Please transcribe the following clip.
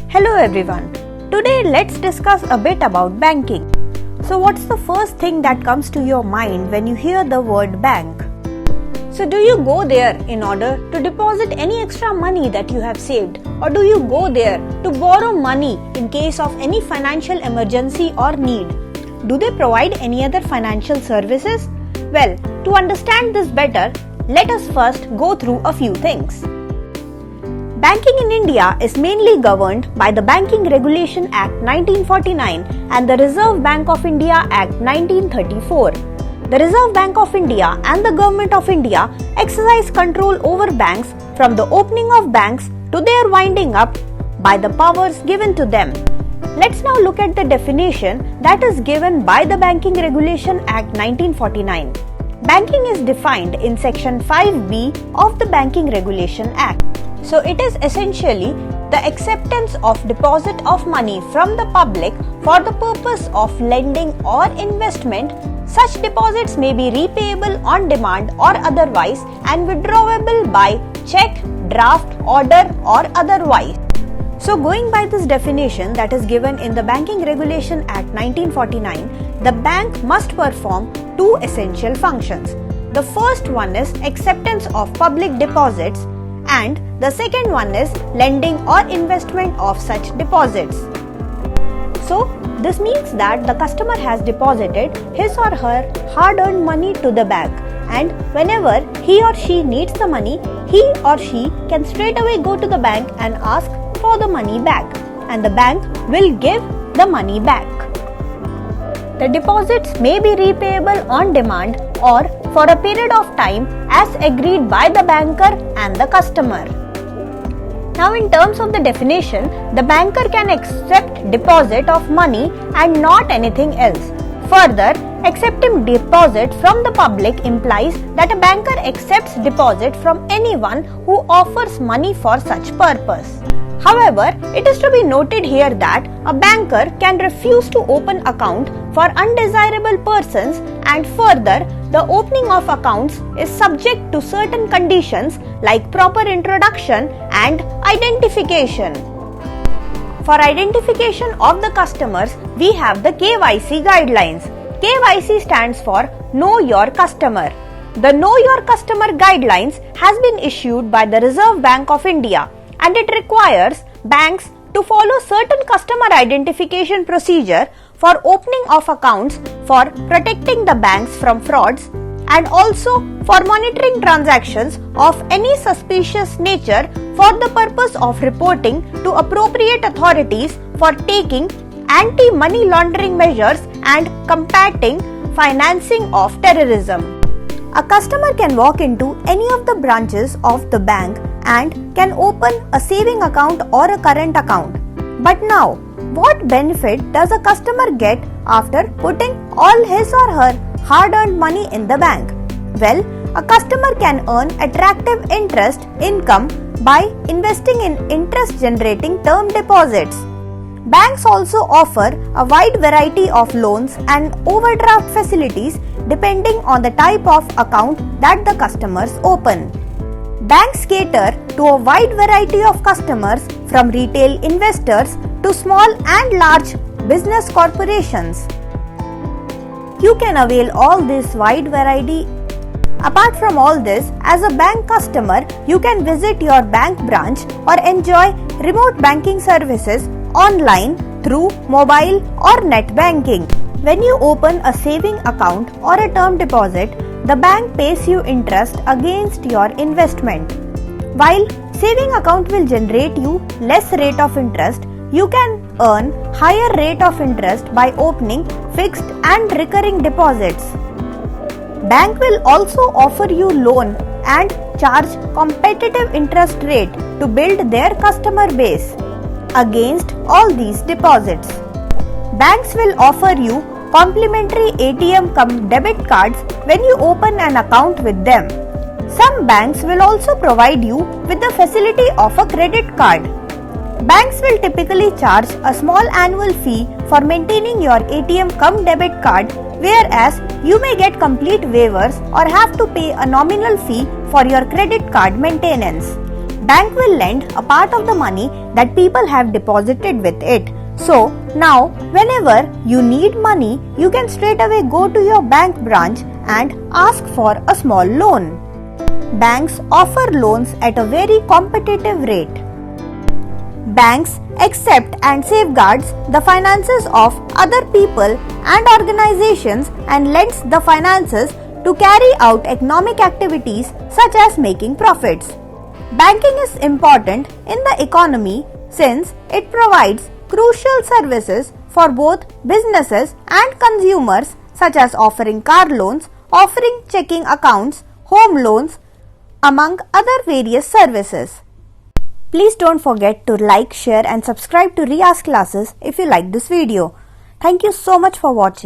Hello everyone. Today let's discuss a bit about banking. So what's the first thing that comes to your mind when you hear the word bank? So do you go there in order to deposit any extra money that you have saved, or do you go there to borrow money in case of any financial emergency or need? Do they provide any other financial services? Well, to understand this better, let us first go through a few things. Banking in India is mainly governed by the Banking Regulation Act 1949 and the Reserve Bank of India Act 1934. The Reserve Bank of India and the Government of India exercise control over banks from the opening of banks to their winding up by the powers given to them. Let's now look at the definition that is given by the Banking Regulation Act 1949. Banking is defined in Section 5B of the Banking Regulation Act. So it is essentially the acceptance of deposit of money from the public for the purpose of lending or investment. Such deposits may be repayable on demand or otherwise and withdrawable by check, draft, order or otherwise. So going by this definition that is given in the Banking Regulation Act 1949, the bank must perform two essential functions. The first one is acceptance of public deposits and the second one is lending or investment of such deposits. So this means that the customer has deposited his or her hard-earned money to the bank, and whenever he or she needs the money, he or she can straight away go to the bank and ask for the money back, and the bank will give the money back. The deposits may be repayable on demand or for a period of time as agreed by the banker and the customer. Now in terms of the definition, the banker can accept deposit of money and not anything else. Further, accepting deposit from the public implies that a banker accepts deposit from anyone who offers money for such purpose. However, it is to be noted here that a banker can refuse to open account for undesirable persons, and further, the opening of accounts is subject to certain conditions like proper introduction and identification. For identification of the customers, we have the KYC guidelines. KYC stands for Know Your Customer. The Know Your Customer guidelines has been issued by the Reserve Bank of India, and it requires banks to follow certain customer identification procedure for opening of accounts, for protecting the banks from frauds, and also for monitoring transactions of any suspicious nature for the purpose of reporting to appropriate authorities for taking anti-money laundering measures and combating financing of terrorism. A customer can walk into any of the branches of the bank and can open a saving account or a current account. But now, what benefit does a customer get after putting all his or her hard-earned money in the bank? Well, a customer can earn attractive interest income by investing in interest-generating term deposits. Banks also offer a wide variety of loans and overdraft facilities depending on the type of account that the customers open. Banks cater to a wide variety of customers from retail investors to small and large business corporations. You can avail all this wide variety. Apart from all this, as a bank customer, you can visit your bank branch or enjoy remote banking services online through mobile or net banking. When you open a saving account or a term deposit, the bank pays you interest against your investment. While saving account will generate you less rate of interest, you can earn higher rate of interest by opening fixed and recurring deposits. Bank will also offer you loan and charge competitive interest rate to build their customer base. Against all these deposits, banks will offer you complimentary ATM cum debit cards when you open an account with them. Some banks will also provide you with the facility of a credit card. Banks will typically charge a small annual fee for maintaining your ATM cum debit card, whereas you may get complete waivers or have to pay a nominal fee for your credit card maintenance. bank will lend a part of the money that people have deposited with it. So now whenever you need money, you can straight away go to your bank branch and ask for a small loan. Banks offer loans at a very competitive rate. Banks accept and safeguards the finances of other people and organizations and lends the finances to carry out economic activities such as making profits. Banking is important in the economy since it provides crucial services for both businesses and consumers such as offering car loans, offering checking accounts, home loans, among other various services. Please don't forget to like, share and subscribe to Rias Classes if you like this video. Thank you so much for watching.